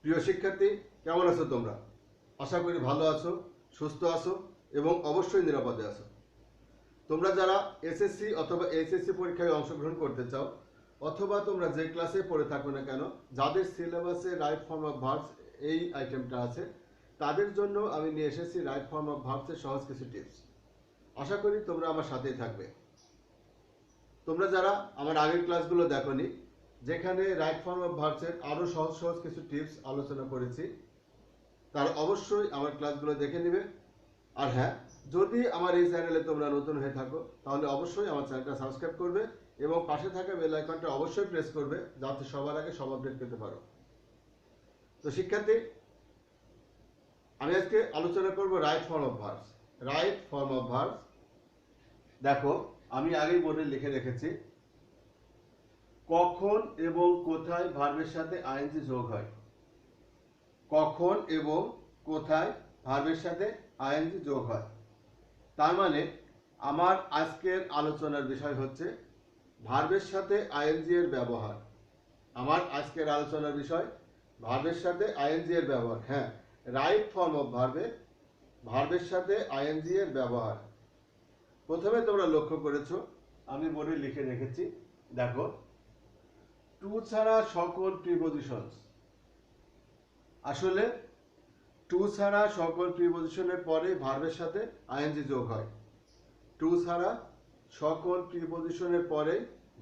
প্রিয় শিক্ষার্থী, কেমন আছো তোমরা? আশা করি ভালো আছো, সুস্থ আছো এবং অবশ্যই নিরাপদে আছো। তোমরা যারা এসএসসি অথবা এইচএসসি পরীক্ষায় অংশগ্রহণ করতে চাও, অথবা তোমরা যে ক্লাসে পড়ে থাকো না কেন, যাদের সিলেবাসে রাইট ফর্ম অফ ভার্বস এই আইটেমটা আছে, তাদের জন্য আমি নিয়ে এসেছি রাইট ফর্ম অফ ভার্বসের সহজ কিছু টিপস। আশা করি তোমরা আমার সাথেই থাকবে। তোমরা যারা আমার আগের ক্লাসগুলো দেখোনি, যেখানে রাইট ফর্ম অফ ভার্বসের আরও সহজ সহজ কিছু টিপস আলোচনা করেছি, তারা অবশ্যই আমার ক্লাসগুলো দেখে নেবে। আর হ্যাঁ, যদি আমার এই চ্যানেলে তোমরা নতুন হয়ে থাকো, তাহলে অবশ্যই আমার চ্যানেলটা সাবস্ক্রাইব করবে এবং পাশে থাকা বেল আইকনটা অবশ্যই প্রেস করবে, যাতে সবার আগে সব আপডেট পেতে পারো। তো শিক্ষার্থী, আমি আজকে আলোচনা করব right form of verbs. Right form of verbs, দেখো আমি আগেই বোর্ডে লিখে রেখেছি, কখন এবং কোথায় ভার্বের সাথে আইএনজি যোগ হয়। কখন এবং কোথায় ভার্বের সাথে আইএনজি যোগ হয়, তার মানে আমার আজকের আলোচনার বিষয় হচ্ছে ভার্বের সাথে আইএনজি এর ব্যবহার। আমার আজকের আলোচনার বিষয় ভার্বের সাথে আইএনজি এর ব্যবহার। হ্যাঁ, রাইট ফর্ম অফ ভার্বে ভার্বের সাথে আইএনজি এর ব্যবহার। প্রথমে তোমরা লক্ষ্য করেছো, আমি বোর্ডে লিখে রেখেছি, দেখো, টু ছাড়া সকল প্রিপজিশনস। আসলে টু ছাড়া সকল প্রিপজিশনের পরে ভার্বের সাথে আইএনজি যোগ হয়। টু ছাড়া সকল প্রিপজিশনের পরে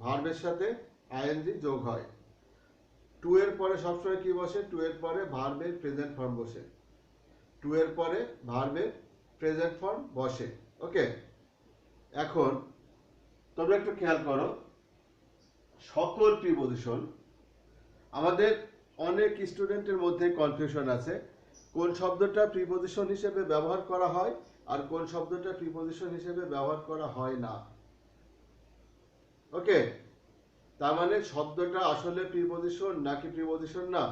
ভার্বের সাথে আইএনজি যোগ হয়। টু এর পরে সবসময় কি বসে? টু এর পরে ভার্বের প্রেজেন্ট ফর্ম বসে। টু এর পরে ভার্বের প্রেজেন্ট ফর্ম বসে। ওকে, এখন তোমরা একটু খেয়াল করো, সকল প্রিপজিশন, আমাদের অনেক স্টুডেন্টের মধ্যে কনফিউশন আছে কোন শব্দটা প্রিপজিশন হিসেবে ব্যবহার করা হয় আর কোন শব্দটা প্রিপজিশন হিসেবে ব্যবহার করা হয় না। ওকে, তার মানে শব্দটা আসলে প্রিপজিশন নাকি প্রিপজিশন না,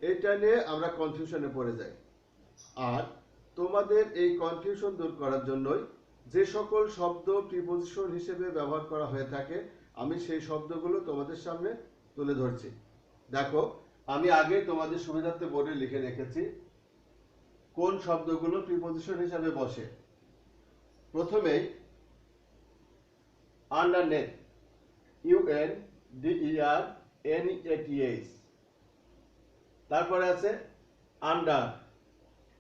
এটা নিয়ে আমরা কনফিউশনে পড়ে যাই। আর তোমাদের এই কনফিউশন দূর করার জন্যই যে সকল শব্দ প্রিপজিশন হিসেবে ব্যবহার করা হয়ে থাকে, আমি সেই শব্দগুলো তোমাদের সামনে তুলে ধরছি। দেখো, আমি আগে তোমাদের সুবিধার্থে বোর্ডে লিখে রেখেছি কোন শব্দগুলো প্রিপজিশন হিসেবে বসে। প্রথমেই আন্ডারনেথ, UNDERNEATH। তারপরে আছে আন্ডার,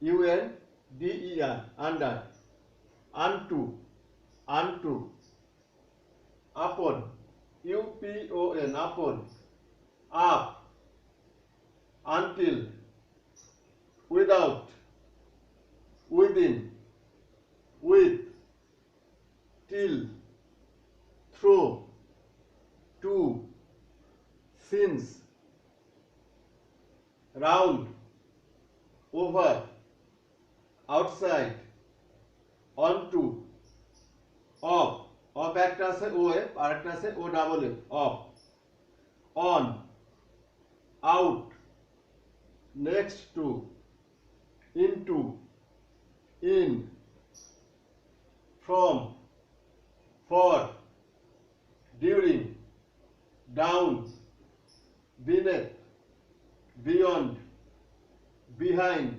UNDER, আন্ডার। আনটু, আনটু। আপন, UPON, আপন। Up, until. Without, within. With, till, through, to, since, round, over, outside, onto, off। Of একটা আছে OF আর একটা আছে OFF, of. on, out, next to, into, in, from, for, during, down, beneath, beyond, behind,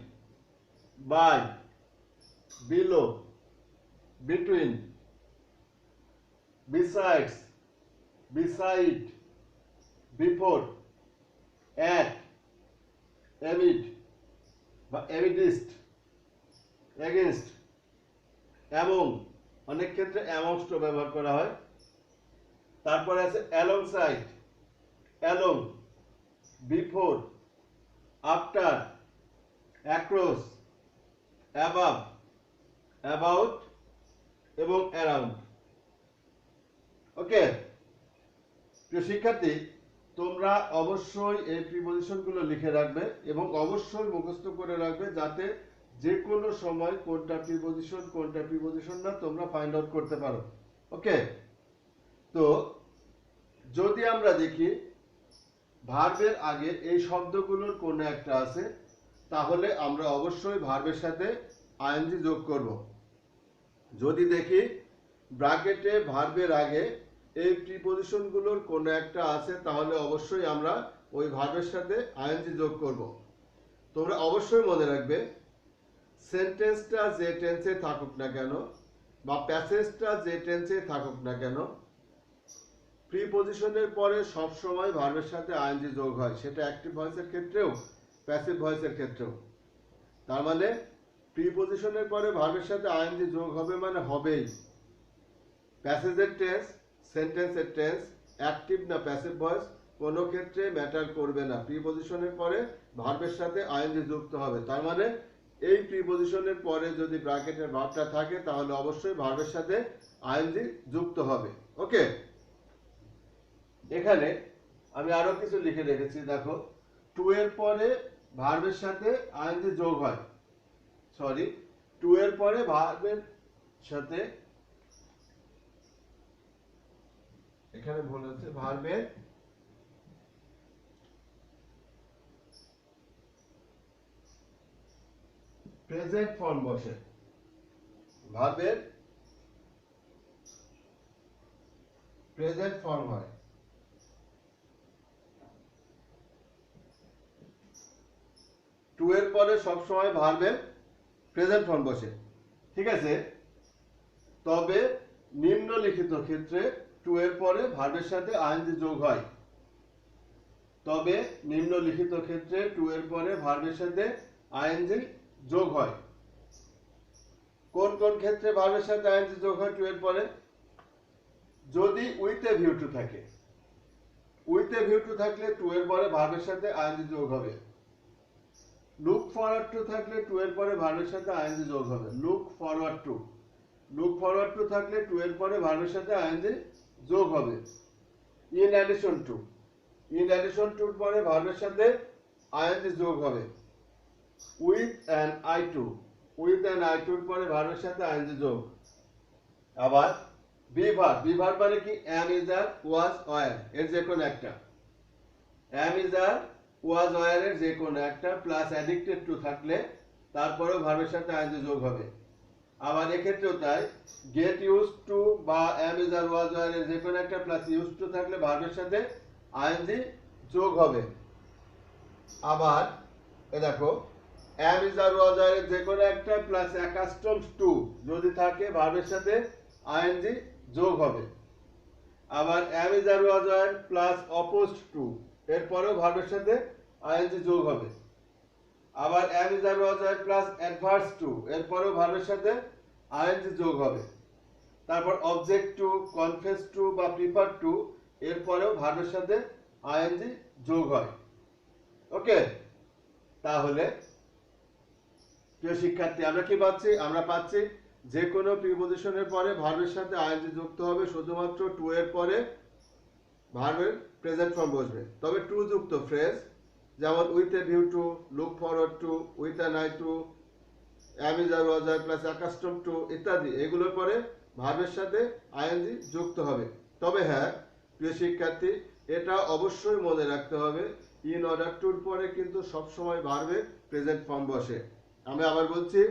by, below, between, besides, beside, before, at, amid বা amidst, against, among, অনেক ক্ষেত্রে amongst ব্যবহার করা হয়। তারপরে আছে alongside, along, before, after, across, above, about এবং around। ওকে, প্রিয় শিক্ষার্থী, তোমরা অবশ্যই এই প্রিপজিশনগুলো লিখে রাখবে এবং অবশ্যই মুখস্থ করে রাখবে, যাতে যে কোনো সময় কোনটা প্রিপজিশন কোনটা প্রিপজিশন না তোমরা ফাইন্ড আউট করতে পারো। ওকে, তো যদি আমরা দেখি ভার্বের আগে এই শব্দগুলোর কোনো একটা আছে, তাহলে আমরা অবশ্যই ভার্বের সাথে আইএনজি যোগ করব। যদি দেখি ব্র্যাকেটে ভার্বের আগে এই প্রিপজিশনগুলোর কোনো একটা আছে, তাহলে অবশ্যই আমরা ওই ভার্বের সাথে আইএনজি যোগ করব। তোমরা অবশ্যই মনে রাখবে, সেন্টেন্সটা যে টেন্সে থাকুক না কেন বা প্যাসেজটা যে টেন্সে থাকুক না কেন, প্রিপজিশনের পরে সব সময় ভার্বের সাথে আইএনজি যোগ হয়, সেটা অ্যাক্টিভ ভয়েসের ক্ষেত্রেও প্যাসিভ ভয়েসের ক্ষেত্রেও। তার মানে প্রিপজিশনের পরে ভার্বের সাথে আইএনজি যোগ হবে মানে হবেই। প্যাসেজের টেন্স, সেন্টেন্সের টেন্স, অ্যাক্টিভ না প্যাসিভ ভয়েস কোনো ক্ষেত্রে ম্যাটার করবে না, প্রিপজিশনের পরে ভার্বের সাথে আইএনজি যুক্ত হবে। তার মানে এই প্রিপজিশনের পরে যদি ব্র্যাকেটের ভার্বটা থাকে তাহলে অবশ্যই ভার্বের সাথে আইএনজি যুক্ত হবে। ওকে, এখানে আমি আরো কিছু লিখে রেখেছি, দেখো টু এর পরে ভার্বের সাথে আইএনজি যোগ হয়, সরি, টু এর পরে ভার্বের সাথে, এখানে ভুল হচ্ছে, ভার্বের প্রেজেন্ট ফর্ম বসে, ভার্বের প্রেজেন্ট ফর্ম হয়। টু এর পরে সবসময় ভার্বের প্রেজেন্ট ফর্ম বসে, ঠিক আছে। তবে নিম্নলিখিত ক্ষেত্রে টু এর পরে ভার্বের সাথে আইএনজি যোগ হয়, তবে নিম্নলিখিত ক্ষেত্রে টু এর পরে ভার্বের সাথে আইএনজি যোগ হয়। কোন কোন ক্ষেত্রে ভার্বের সাথে আইএনজি যোগ হয় টু এর পরে? যদি উইথ এ ভিউ টু থাকে, উইথ এ ভিউ টু থাকলে টু এর পরে ভার্বের সাথে আইএনজি যোগ হবে। লুক ফরওয়ার্ড টু থাকলে টু এর পরে ভার্বের সাথে আইএনজি যোগ হবে। Look forward to, look forward to থাকলে টু এর পরে ভার্বের সাথে আইএনজি যোগ হবে। In addition to, in addition টুর পরে ভার্বের সাথে আইএনজি যোগ হবে। With an eye to, with an eye টুর পরে ভার্বের সাথে আইএনজি যোগ। আবার বি ভার্ব, বি ভার্ব মানে কি? অ্যাম, ইজ, আর, ওয়াজ, ওয়্যার এর যে কোনো একটা, অ্যাম, ইজ, আর, ওয়াজ, ওয়্যার এর যে কোনো একটা প্লাস অ্যাডিক্টেড টু থাকলে তারপরেও ভার্বের সাথে আইএনজি যোগ হবে। আবার এক্ষেত্রেও তাই, গেট ইউজড টু বা অ্যাম, ইজ, আর, ওয়াজ, ওয়্যার এর যে কোনো একটা প্লাস ইউজড টু থাকলে ভার্বের সাথে আইএনজি যোগ হবে। আবার এ দেখো, অ্যাম, ইজ, আর, ওয়াজ, ওয়্যার এর যে কোনো একটা প্লাস অ্যাকাস্টমড টু যদি থাকে ভার্বের সাথে আইএনজি যোগ হবে। আবার am, is, are, was, were plus opposed to এরপরেও ভার্বের সাথে আইএনজি যোগ হবে। আবার am, is, are, was, were plus adverse to এরপরেও ভার্বের সাথে আইএনজি যোগ হবে। তারপর অবজেক্ট টু, কনফেস টু বা প্রিফার টু এরপরেও ভার্বের সাথে আইএনজি যোগ হয়। ওকে, তাহলে প্রিয় শিক্ষার্থী আমরা কি পাচ্ছি? আমরা পাচ্ছি যে কোনো প্রিপজিশনের পরে ভার্বের সাথে আইএনজি যুক্ত হবে, শুধুমাত্র টু এর পরে ভার্বের প্রেজেন্ট ফর্ম বসবে। তবে টু যুক্ত ফ্রেজ যেমন with a view to, look forward to, with an eye to, am, is, are, was, আর প্লাস অ্যাকাস্টম টু ইত্যাদি এগুলোর পরে ভার্বের সাথে আইএনজি যুক্ত হবে। তবে হ্যাঁ প্রিয় শিক্ষার্থী, এটা অবশ্যই মনে রাখতে হবে, ইন অর্ডার টুর পরে কিন্তু সবসময় ভার্বের প্রেজেন্ট ফর্ম বসে। আমি আবার বলছি,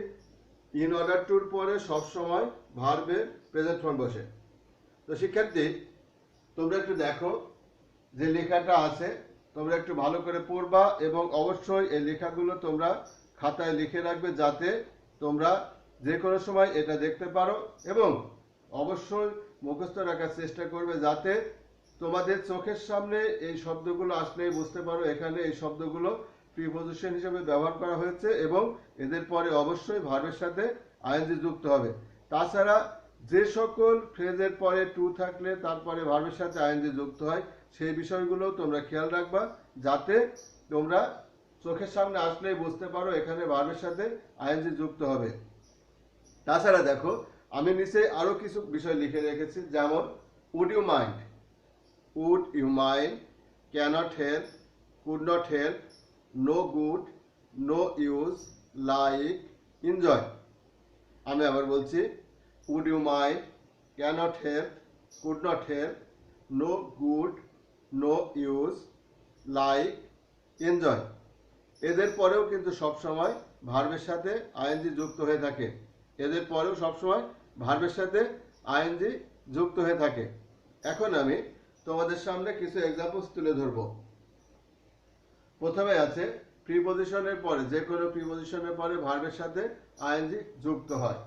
ইন অর্ডার টুর পরে সবসময় ভার্বের প্রেজেন্ট ফর্ম বসে। তো শিক্ষার্থী তোমরা একটু দেখো যে লেখাটা আছে, তোমরা একটু ভালো করে পড়বা এবং অবশ্যই এই লেখাগুলো তোমরা খাতায় লিখে রাখবে যাতে তোমরা যে কোনো সময় এটা দেখতে পারো, এবং অবশ্যই মুখস্থ রাখার চেষ্টা করবে যাতে তোমাদের চোখের সামনে এই শব্দগুলো আসলেই বুঝতে পারো এখানে এই শব্দগুলো প্রিপজিশন হিসেবে ব্যবহার করা হয়েছে এবং এদের পরে অবশ্যই ভার্বের সাথে আইএনজি যুক্ত হবে। তাছাড়া যে সকল ফ্রেজের পরে টু থাকলে তারপরে ভার্বের সাথে আইএনজি যুক্ত হয় সেই বিষয়গুলো তোমরা খেয়াল রাখবা যাতে তোমরা চোখের সামনে আসলেই বুঝতে পারো এখানে ভার্বের সাথে আইএনজি যুক্ত হবে। তাছাড়া দেখো আমি নিচে আরো কিছু বিষয় লিখে রেখেছি, যেমন would you mind, would you mind, cannot help, could not help, no good, no use, like, enjoy. আমি আবার বলছি, would you mind, cannot help, could not help, no good, no use, like, enjoy এদের পরেও কিন্তু সবসময় ভার্বের সাথে ING যুক্ত হয়ে থাকে, এদের পরেও সবসময় ভার্বের সাথে আইএনজি যুক্ত হয়ে থাকে। এখন আমি তোমাদের সামনে কিছু এক্সাম্পলস তুলে ধরব। প্রথমে আছে প্রিপজিশনের পরে, যে কোনো প্রিপজিশনের পরে ভার্বের সাথে আইএনজি যুক্ত হয়।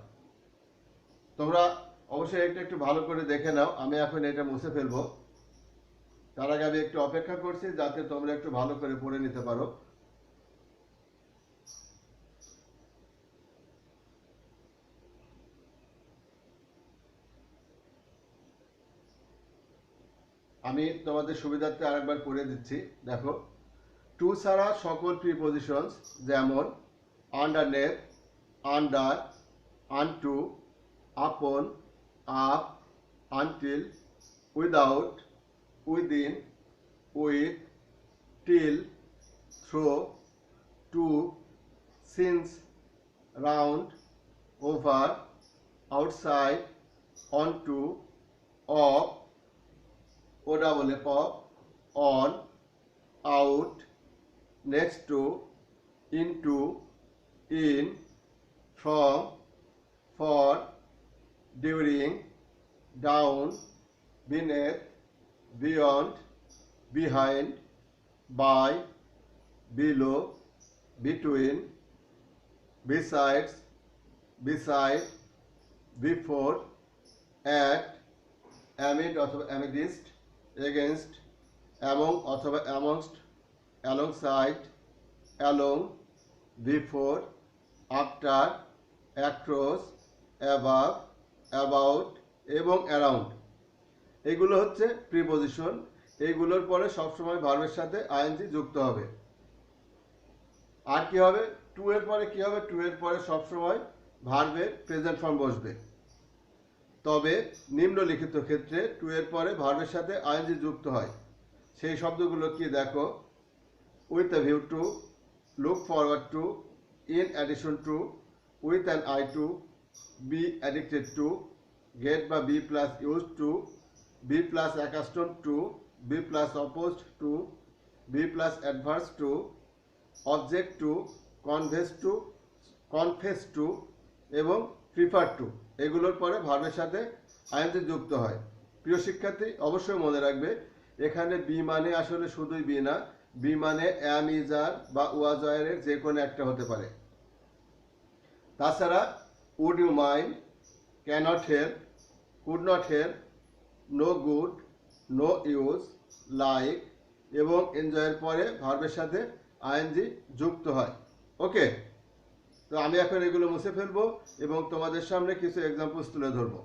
তোমরা অবশ্যই এটা একটু ভালো করে দেখে নাও। আমি এখন এটা মুছে ফেলবো। তার আগে আমি একটু অপেক্ষা করছি যাতে তোমরা একটু ভালো করে পড়ে নিতে পারো। আমি তোমাদের সুবিধার্থে আরেকবার পড়ে দিচ্ছি, দেখো। টু ছাড়া সকল প্রিপজিশনস যেমন আন্ডারনেথ, আন্ডার, আনটু, আপন, up, until, without, within, with, till, through, to, since, round, over, outside, onto, off, on, out, next to, into, in, from, for, during, down, beneath, beyond, behind, by, below, between, besides, beside, before, at, amid অথবা amidst, against, among অথবা amongst, alongside, along, before, after, across, above, about এবং around। এগুলো হচ্ছে preposition. এইগুলোর পরে সবসময় ভার্বের সাথে আইএনজি যুক্ত হবে। আর কি হবে? টু এর পরে কি হবে? টু এর পরে সবসময় ভার্বের প্রেজেন্ট ফর্ম বসবে। তবে নিম্নলিখিত ক্ষেত্রে টু এর পরে ভার্বের সাথে আইএনজি যুক্ত হয়। সেই শব্দগুলো কি দেখো? With a view to, look forward to, in addition to, with an eye to, be addicted to, get বা be plus use to, be plus accustom to, be plus opposed to, be plus adverse to, object to, confess to এবং prefer to. এগুলোর পরে ভার্বের সাথে ING যুক্ত হয়। প্রিয় শিক্ষার্থী, অবশ্যই মনে রাখবে এখানে বি মানে আসলে শুধুই বি না, বি মানে অ্যাম, ইজ, আর বা ওয়াজ, ওয়ার এর যে কোনো একটা হতে পারে। তাছাড়া would you mind, cannot help, could not help, no good, no use, like এবং এনজয়ের পরে ভার্বের সাথে আইএনজি যুক্ত হয়। ওকে, তো আমি এখন এগুলো মুছে ফেলবো এবং তোমাদের সামনে কিছু এক্সাম্পলস তুলে ধরবো।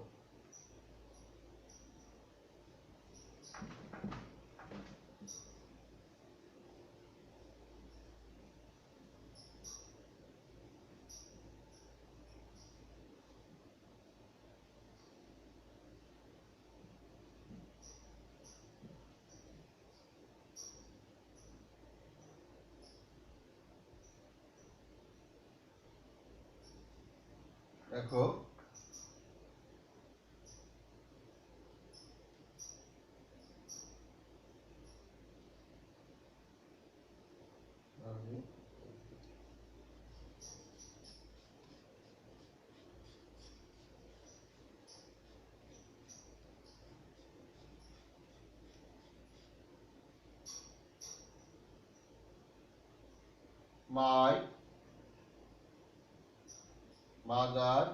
দেখো, my mother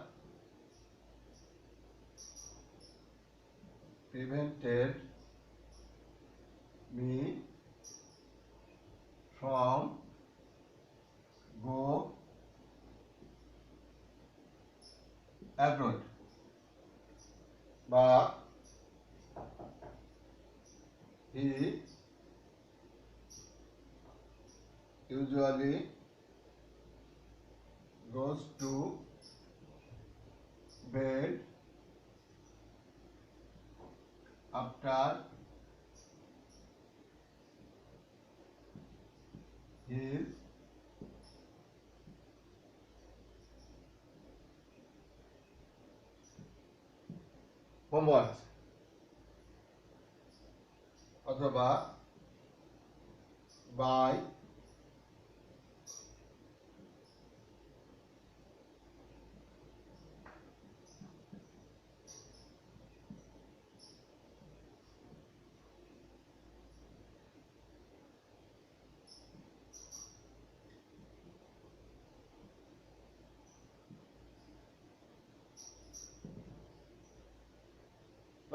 prevented me from go abroad, বা he usually goes to bed after his homework, অথবা by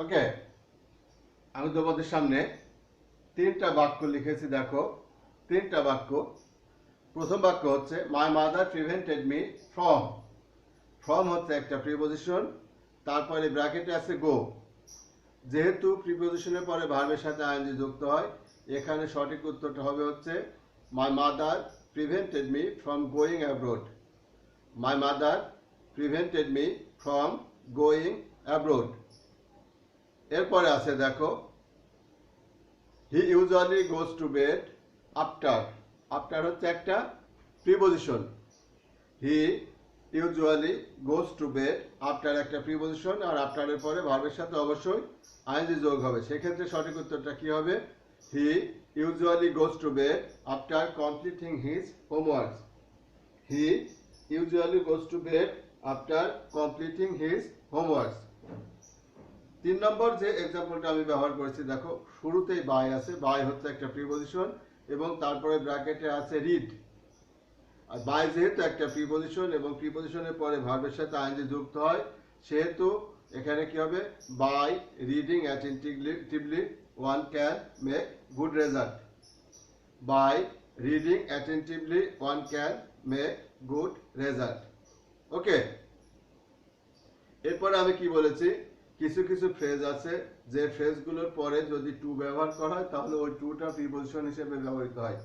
ওকে, আমি তোমাদের সামনে তিনটা বাক্য লিখেছি, দেখো তিনটা বাক্য। প্রথম বাক্য হচ্ছে my mother prevented me from. From হচ্ছে একটা প্রিপোজিশন, তারপরে ব্র্যাকেটে আছে গো। যেহেতু প্রিপোজিশনের পরে ভার্বের সাথে আইএনজি যুক্ত হয়, এখানে সঠিক উত্তরটা হবে হচ্ছে my mother prevented me from going abroad. My mother prevented me from going abroad. এরপরে আছে দেখো হি usually goes to bed after. After হচ্ছে একটা preposition. He usually goes to bed after একটা প্রিপোজিশন, আর আফটারের পরে ভার্বের সাথে অবশ্যই আইএনজি যোগ হবে। সেক্ষেত্রে সঠিক উত্তরটা কি হবে? হি usually goes to bed after completing his homework. He usually goes to bed after completing his homework. 3 নম্বর যে এক্সাম্পলটা আমি ব্যবহার করেছি, দেখো শুরুতেই বাই আছে। বাই হচ্ছে একটা প্রিপোজিশন এবং তারপরে ব্র্যাকেটে আছে রিড। আর বাই যেহেতু একটা প্রিপোজিশন এবং প্রিপোজিশনের পরে ভার্বের সাথে আইএনজি যুক্ত হয়, সেহেতু এখানে কি হবে? By reading attentively one can make good result. By reading attentively one can make good result. Okay, এরপরে আমি কি বলেছি? কিছু কিছু ফ্রেজ আছে যে ফ্রেজগুলোর পরে যদি টু ব্যবহার করা হয় তাহলে ওই টুটা প্রিপোজিশন হিসেবে ব্যবহৃত হয়।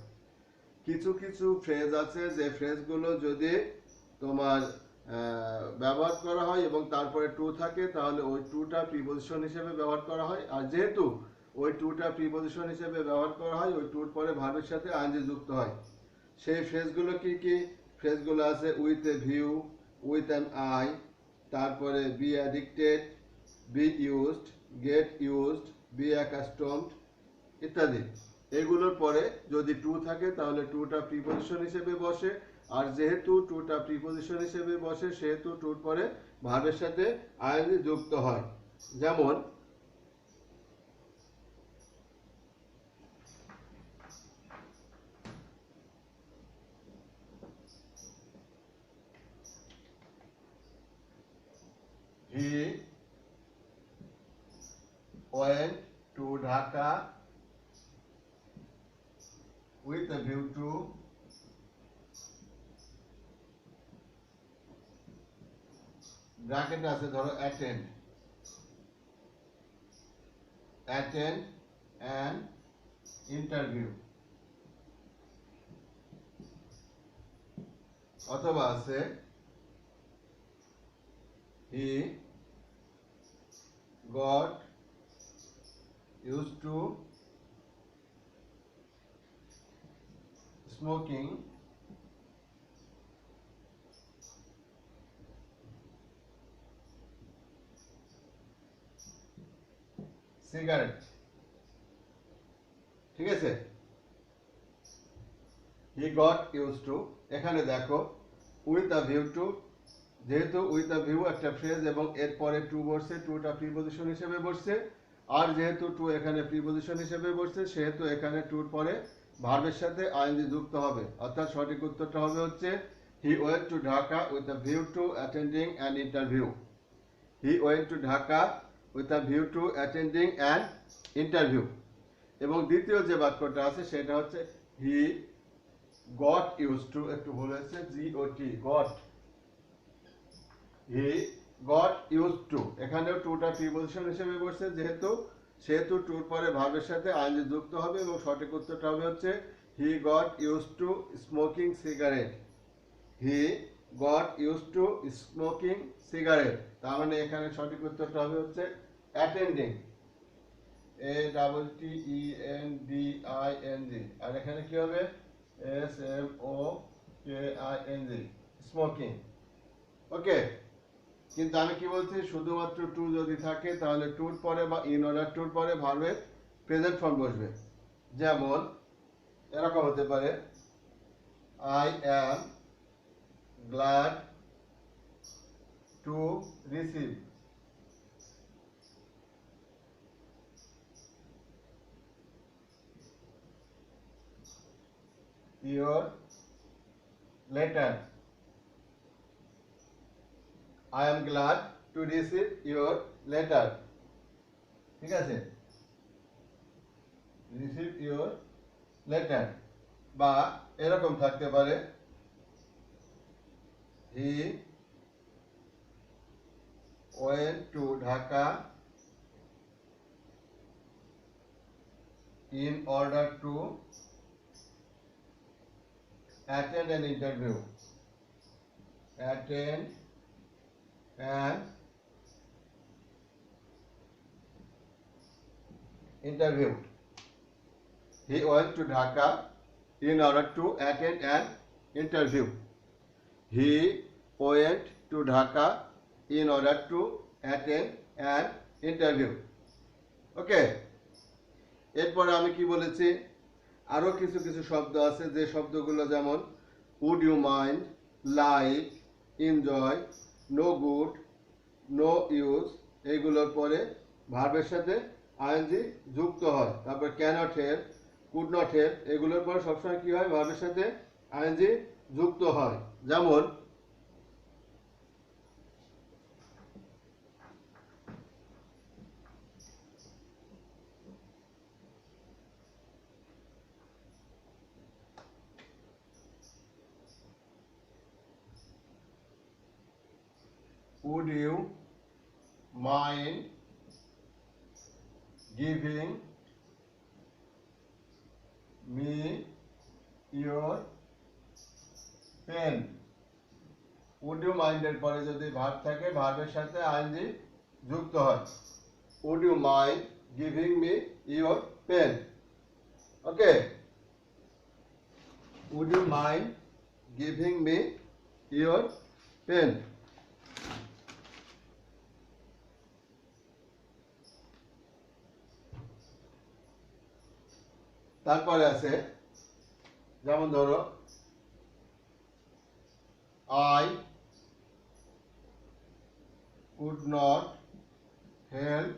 কিছু কিছু ফ্রেজ আছে যে ফ্রেজগুলো যদি তোমার ব্যবহার করা হয় এবং তারপরে টু থাকে তাহলে ওই টুটা প্রিপোজিশন হিসেবে ব্যবহার করা হয়। আর যেহেতু ওই টুটা প্রিপোজিশন হিসেবে ব্যবহার করা হয়, ওই টুর পরে ভার্বের সাথে আইএনজি যুক্ত হয়। সেই ফ্রেজগুলো কি কি? ফ্রেজগুলো আছে with a view, with an eye, তারপরে be addicted, be used, get used, be accustomed ইত্যাদি। এগুলোর পরে যদি টু থাকে তাহলে টুটা প্রিপোজিশন হিসেবে বসে, আর যেহেতু টুটা প্রিপোজিশন হিসেবে বসে সেহেতু টুর পরে ভার্বের সাথে আইএনজি যুক্ত হয়। যেমন হি went to Dhaka with a view to bracket আছে ধরো attend an interview, অথবা আছে he got used to smoking cigarette। ঠিক আছে, he got used to। এখানে দেখো with a view to, যেহেতু উইথ আ ভিউ একটা ফ্রেজ এবং এরপরে টু বসছে, টুটা প্রিপোজিশন হিসেবে বসছে। আর যেহেতু টু এখানে প্রিপোজিশন হিসেবে বসছে সেহেতু এখানে টুর পরে ভার্বের সাথে আইএনজি যুক্ত হবে। অর্থাৎ সঠিক উত্তরটা হবে হচ্ছে he went to Dhaka with a view to attending an interview. He went to Dhaka with a view to attending an interview. এবং দ্বিতীয় যে বাক্যটা আছে সেটা হচ্ছে হি গট ইউজ টু, একটু ভুল হয়েছে, G O T, got, he got use to. এখানেও টুটা প্রিপোজিশন হিসেবে বসছে, সেহেতু টুর পরে ভার্বের সাথে আইএনজি যুক্ত হবে এবং সঠিক উত্তরটা হবে হচ্ছে হি got use two smoking cigarette. হি got use two smoking cigarette. তার মানে এখানে সঠিক উত্তরটা হবে হচ্ছে অ্যাটেন্ডিং, ATTENDING, আর এখানে কি হবে? SMOKING, smoking. ওকে, কিন্তু আমি কি বলছি? শুধুমাত্র টু যদি থাকে তাহলে টুর পরে বা ইন অর্ডার টুর পরে ভার্বের প্রেজেন্ট ফর্ম বসবে। যেমন এরকম হতে পারে I am glad to receive your letter. I am glad to receive your letter. ঠিক আছে, রিসিভ ইওর লেটার। বা এরকম থাকতে পারে, he went to Dhaka in order to attend an interview. Attend an interview. He went to Dhaka in order to attend an interview. He went to Dhaka in order to attend an interview. Okay. এরপরে আমি কি বলেছি, আরো কিছু কিছু শব্দ আছে যে শব্দগুলো যেমন would you mind, like, enjoy, no good, no use, এইগুলোর পরে ভার্বের সাথে আইএনজি যুক্ত হয়। তারপর cannot help, could not help, এগুলোর পরে সবসময় কি হয়, ভার্বের সাথে আইএনজি যুক্ত হয়। যেমন would you mind giving me your pen? would you mind এর পরে যদি ভার্ব থাকে ভার্বের সাথে আইএনজি যুক্ত হয়। would you mind giving me your pen? Okay, would you mind giving me your pen? তারপরে আছে যেমন ধরো I could not help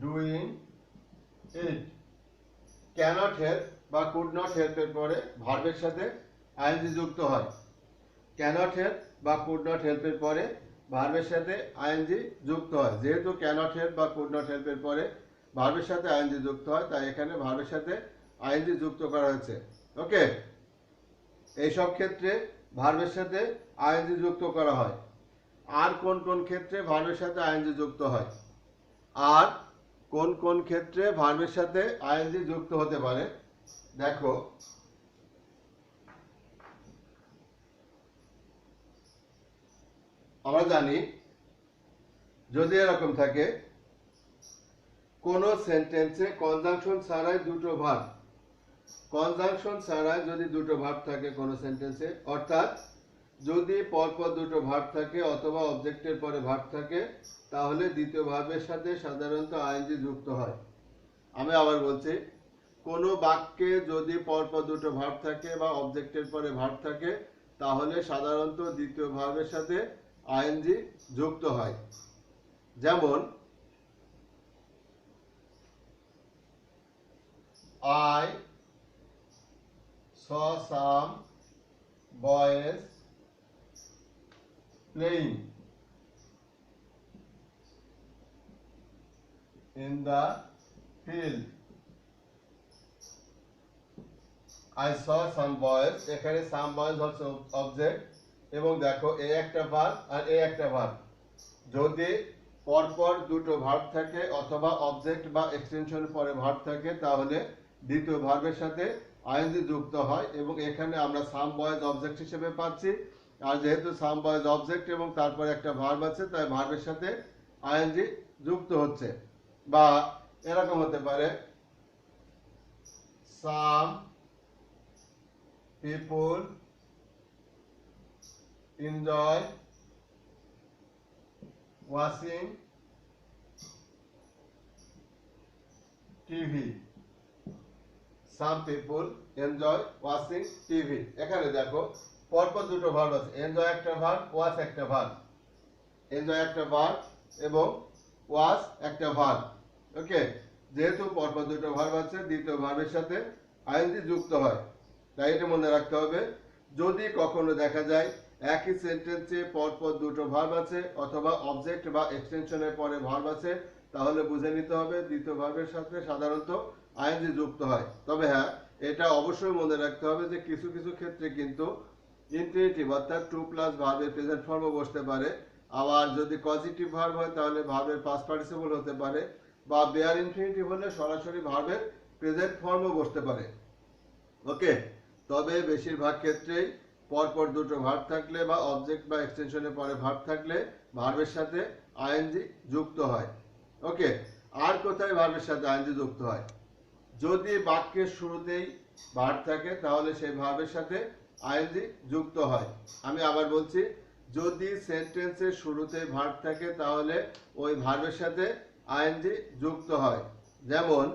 doing it. cannot help বা could not help এর পরে ভার্বের সাথে আইএনজি যুক্ত হয়। cannot help বা could not help এর পরে ভার্বের সাথে আইএনজি যুক্ত হয়। যেহেতু cannot help বা could not help এর পরে ভার্বের সাথে আইএনজি যুক্ত হয়, তাই এখানে ভার্বের সাথে আইএনজি যুক্ত করা হয়েছে। ওকে, এই সব ক্ষেত্রে ভার্বের সাথে আইএনজি যুক্ত করা হয়। আর কোন কোন ক্ষেত্রে ভার্বের সাথে আইএনজি যুক্ত হয়, আর কোন কোন ক্ষেত্রে ভার্বের সাথে আইএনজি যুক্ত হতে পারে দেখো। আমরা জানি যদি এরকম থাকে, কোন সেন্টেন্সে কনজাংশন ছাড়াই দুটো ভার্ব, কনজাংশন ছাড়াই যদি দুটো ভার্ব থাকে কোন সেন্টেন্সে, অর্থাৎ যদি পরপর দুটো ভার্ব থাকে অথবা অবজেক্টের পরে ভার্ব থাকে, তাহলে দ্বিতীয় ভার্বের সাথে সাধারণত আইএনজি যুক্ত হয়। আমি আবার বলছি, কোন বাক্যে যদি পরপর দুটো ভার্ব থাকে বা অবজেক্টের পরে ভার্ব থাকে, তাহলে সাধারণত দ্বিতীয় ভার্বের সাথে আইএনজি যুক্ত হয়। যেমন I saw some boys playing in the field. I saw some boys, এখানে some boys হচ্ছে অবজেক্ট, এবং দেখো এ একটা ভার্ব আর এ একটা ভার্ব। যদি পরপর দুটো ভার্ব থাকে অথবা অবজেক্ট বা এক্সটেনশনের পরে ভার্ব থাকে, তাহলে দ্বিতীয় ভার্বের সাথে আইএনজি যুক্ত হয়, এবং এখানে আমরা সাম বয়েজ অবজেক্ট হিসেবে পাচ্ছি। আর যেহেতু সাম বয়েজ অবজেক্ট এবং তারপরে একটা ভার্ব আছে, তাই ভার্বের সাথে আইএনজি যুক্ত হচ্ছে। বা এরকম হতে পারে, some people enjoy watching TV. Some people enjoy watching TV, এখানে দেখো পরপর দুটো ভার্ব আছে, এনজয় একটা ভার্ব, ওয়াচ একটা ভার্ব। এনজয় একটা ভার্ব এবং ওয়াচ একটা ভার্ব। ওকে, যেহেতু পরপর দুটো ভার্ব আছে, দ্বিতীয় ভার্বের সাথে আইএনজি যুক্ত হয়, তাই এটা মনে রাখতে হবে। যদি কখনো দেখা যায় একই সেন্টেন্সে পরপর দুটো ভার্ব আছে অথবা অবজেক্ট বা এক্সটেনশনের পরে ভার্ব আছে, তাহলে বুঝে নিতে হবে দ্বিতীয় ভার্বের সাথে সাধারণত আইএনজি যুক্ত হয়। তবে হ্যাঁ, এটা অবশ্যই মনে রাখতে হবে যে কিছু কিছু ক্ষেত্রে কিন্তু ইনফিনিটিভ অর্থাৎ টু প্লাস ভার্বের প্রেজেন্ট ফর্মও বসতে পারে। আবার যদি পজিটিভ ভার্ব হয় তাহলে ভার্বের পাস্ট পার্টিসিপল হতে পারে, বা বেয়ার ইনফিনিটিভ হলে সরাসরি ভার্বের প্রেজেন্ট ফর্মও বসতে পারে। ওকে, তবে বেশিরভাগ ক্ষেত্রেই পরপর দুটো ভার্ব থাকলে বা অবজেক্ট বা এক্সটেনশনের পরে ভার্ব থাকলে ভার্বের সাথে আইএনজি যুক্ত হয়। ওকে, আর কোথায় ভার্বের সাথে আইএনজি যুক্ত হয়? যদি বাক্যের শুরুতেই ভার্ব থাকে তাহলে সেই ভার্বের সাথে আইএনজি যুক্ত হয়। আমি আবার বলছি, যদি সেন্টেন্সের শুরুতে ভার্ব থাকে তাহলে ওই ভার্বের সাথে আইএনজি যুক্ত হয়। যেমন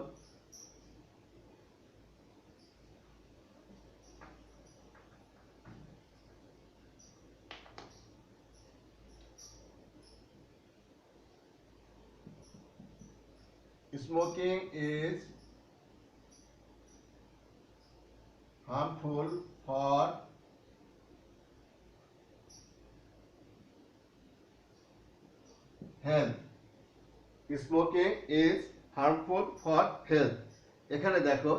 smoking is harmful for health. Smoking is harmful for health. এখানে দেখো,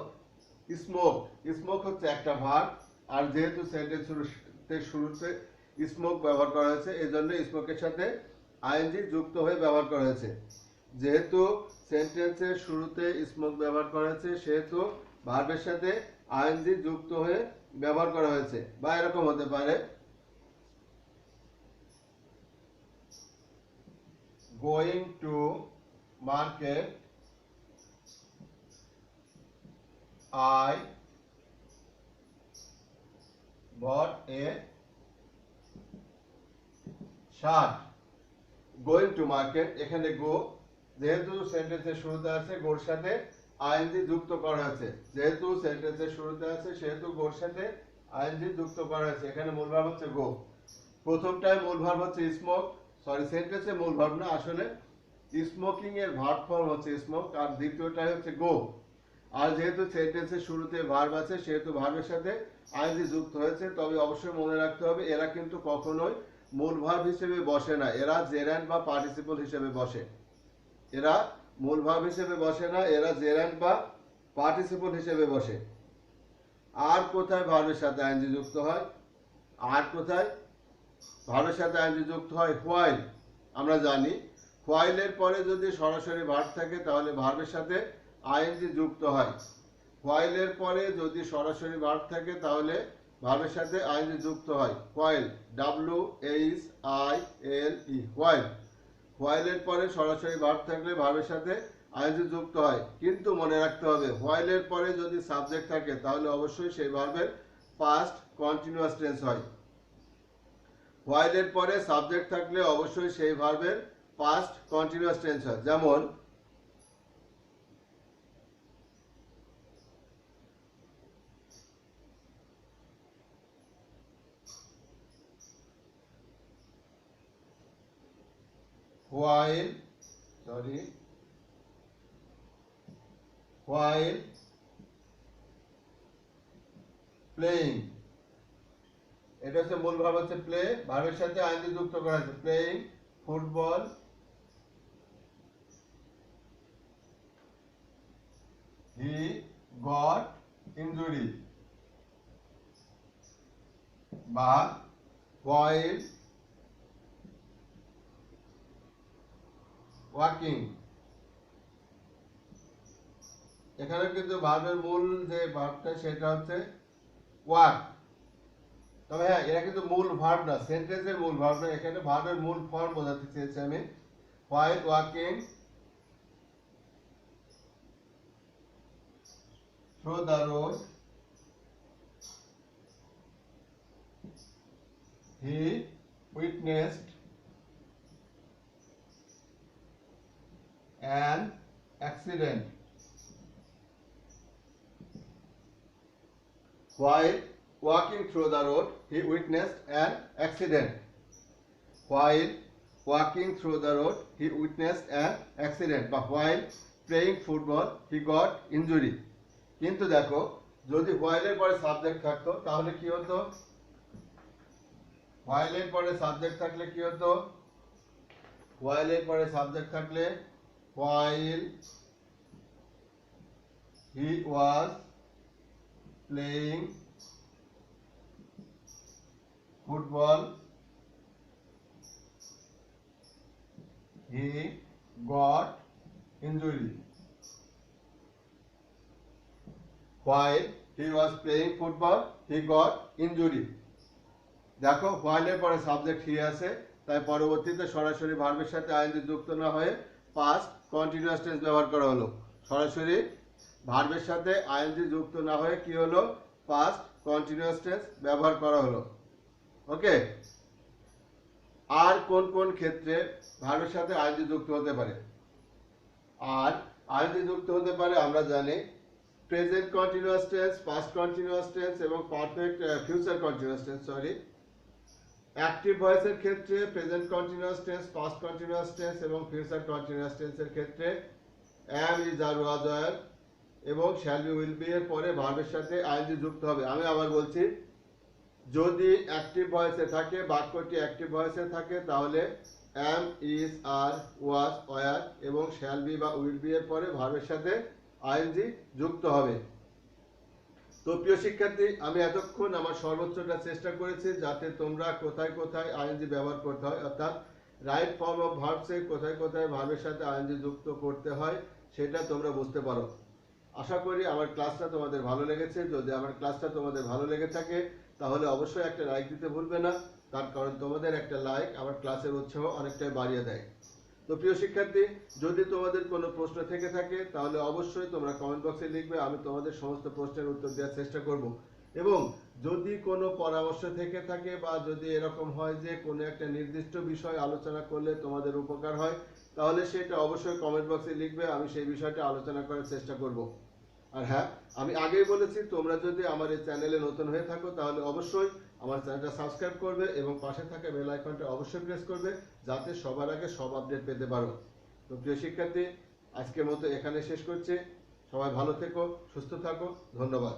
স্মোক হচ্ছে একটা ভার্ব, আর যেহেতু সেন্টেন্সের শুরুতে স্মোক ব্যবহার করা হয়েছে এজন্য স্মোকের সাথে আইএনজি যুক্ত হয়ে ব্যবহার করা হয়েছে। যেহেতু সেন্টেন্সের শুরুতে স্মোক ব্যবহার করা হয়েছে সেহেতু ভার্বের সাথে আইএনজি যুক্ত হয়ে ব্যবহার করা হয়েছে। বা এরকম হতে পারে, going to market, I bought a shirt. Going to market, এখানে গো যেহেতু সেন্টেন্সের শুরুতে আছে গোর সাথে আইএনজি যুক্ত করা আছে। যেহেতু সেন্টেন্সের শুরুতে আছে সেহেতু গোর সাথে আইএনজি যুক্ত করা আছে। এখানে মূল ভার্ব হচ্ছে গো। প্রথমটায় মূল ভার্ব হচ্ছে স্মোক, সেন্টেন্সে মূল ভার্ব না, আসলে স্মোকিং এর ভার্ব ফর্ম হচ্ছে স্মোক, আর দ্বিতীয়টাই হচ্ছে গো। আর যেহেতু সেন্টেন্সের শুরুতে ভার্ব আছে সেহেতু ভার্বের সাথে আইএনজি যুক্ত হয়েছে। তবে অবশ্যই মনে রাখতে হবে এরা কিন্তু কখনোই মূল ভার্ব হিসেবে বসে না, এরা জেরান্ড বা পার্টিসিপল হিসেবে বসে। এরা মূল ভার্ব হিসেবে বসে না, এরা জেরান্ড বা পার্টিসিপল হিসেবে বসে। আর কোথায় ভার্বের সাথে আইএনজি যুক্ত হয়? আর কোথায় ভার্বের সাথে আইএনজি যুক্ত হয়? হোয়াইল। আমরা জানি হোয়াইলের পরে যদি সরাসরি ভার্ব থাকে তাহলে ভার্বের সাথে আইএনজি যুক্ত হয়। হোয়াইলের পরে যদি সরাসরি ভার্ব থাকে তাহলে ভার্বের সাথে আইএনজি যুক্ত হয়। While, WHILE, while. হোয়াইলের পরে সরাসরি ভার্ব থাকলে ভার্বের সাথে আইএনজি যুক্ত হয়। কিন্তু মনে রাখতে হবে হোয়াইলের পরে যদি সাবজেক্ট থাকে তাহলে অবশ্যই সেই ভার্বের পাস্ট কন্টিনিউয়াস টেন্স হয়। হোয়াইলের পরে সাবজেক্ট থাকলে অবশ্যই সেই ভার্বের পাস্ট কন্টিনিউয়াস টেন্স হয়। যেমন while playing, এটা হচ্ছে মূল ভার্ব হচ্ছে প্লে, ভার্বের সাথে আইএনজি যুক্ত করা আছে। Playing football, he got injury। বা while walking, এখানে কিন্তু ভার্বের মূল যে ভার্বটা সেটা হচ্ছে ওয়াক। তবে হ্যাঁ, এরা কিন্তু মূল ভার্ব না, সেন্টেন্সের মূল ভার্ব না, এখানে ভার্বের মূল ফর্ম বোঝাতে চেয়েছি আমি। while walking through the road, he witnessed an accident। While walking through the road, he witnessed an accident. While walking through the road, he witnessed an accident. But while playing football, he got injury. কিন্তু দেখো, যদি while এর পরে subject থাকতো তাহলে কি হতো? while এর পরে সাবজেক্ট থাকলে কি হতো? while এর পরে সাবজেক্ট থাকলে while he was playing football he got injury. While he was playing football he got injury. দেখো while এর পরে সাবজেক্ট হি আছে, তাই পরবর্তীতে সরাসরি ভার্বের সাথে আইএনজি যুক্ত না হয়ে পাস্ট কন্টিনিউয়াস টেন্স ব্যবহার করা হলো। সরাসরি ভার্বের সাথে আইএনজি যুক্ত না হয়ে কি হলো? পাস্ট কন্টিনিউয়াস টেন্স ব্যবহার করা হলো। ওকে, আর কোন কোন ক্ষেত্রে ভার্বের সাথে আইএনজি যুক্ত হতে পারে? আর আইএনজি যুক্ত হতে পারে আমরা জানি present continuous tense, past continuous tense এবং perfect future continuous tense. Active ভয়েসের ক্ষেত্রে present continuous tense, past continuous tense এবং ফিউচার কন্টিনিউয়াস টেন্সের ক্ষেত্রে am, is, are, was, were এবং shall be, will be এর পরে ভার্বের সাথে আইএনজি যুক্ত হবে। আমি আবার বলছি, যদি অ্যাক্টিভ ভয়েসে থাকে, বাক্যটি অ্যাক্টিভ ভয়েসে থাকে, তাহলে am, is, are, was, were এবং shall be বা will be এর পরে ভার্বের সাথে আইএনজি যুক্ত হবে। তো প্রিয় শিক্ষার্থী, আমি এতক্ষণ আমার সর্বোচ্চটা চেষ্টা করেছি যাতে তোমরা কোথায় কোথায় আইএনজি ব্যবহার করতে হয়, অর্থাৎ রাইট ফর্ম অফ ভার্বসে কোথায় কোথায় ভার্বের সাথে আইএনজি যুক্ত করতে হয় সেটা তোমরা বুঝতে পারো। আশা করি আমার ক্লাসটা তোমাদের ভালো লেগেছে। যদি আমার ক্লাসটা তোমাদের ভালো লেগে থাকে তাহলে অবশ্যই একটা লাইক দিতে ভুলবে না, তার কারণ তোমাদের একটা লাইক আমার ক্লাসের উৎসাহ অনেকটাই বাড়িয়ে দেয়। তো প্রিয় শিক্ষার্থী, যদি তোমাদের কোনো প্রশ্ন থেকে থাকে তাহলে অবশ্যই তোমরা কমেন্ট বক্সে লিখবে, আমি তোমাদের সমস্ত প্রশ্নের উত্তর দেওয়ার চেষ্টা করব। এবং যদি কোনো পরামর্শ থেকে থাকে বা যদি এরকম হয় যে কোনো একটা নির্দিষ্ট বিষয় আলোচনা করলে তোমাদের উপকার হয়, তাহলে সেটা অবশ্যই কমেন্ট বক্সে লিখবে, আমি সেই বিষয়টা আলোচনা করার চেষ্টা করব। আর হ্যাঁ, আমি আগেই বলেছি, তোমরা যদি আমার এই চ্যানেলে নতুন হয়ে থাকো তাহলে অবশ্যই আমার চ্যানেলটা সাবস্ক্রাইব করবে এবং পাশে থাকা বেল আইকনটা অবশ্যই প্রেস করবে যাতে সবার আগে সব আপডেট পেতে পারো। তো প্রিয় শিক্ষার্থী, আজকের মতো এখানে শেষ করছি। সবাই ভালো থেকো, সুস্থ থাকো, ধন্যবাদ।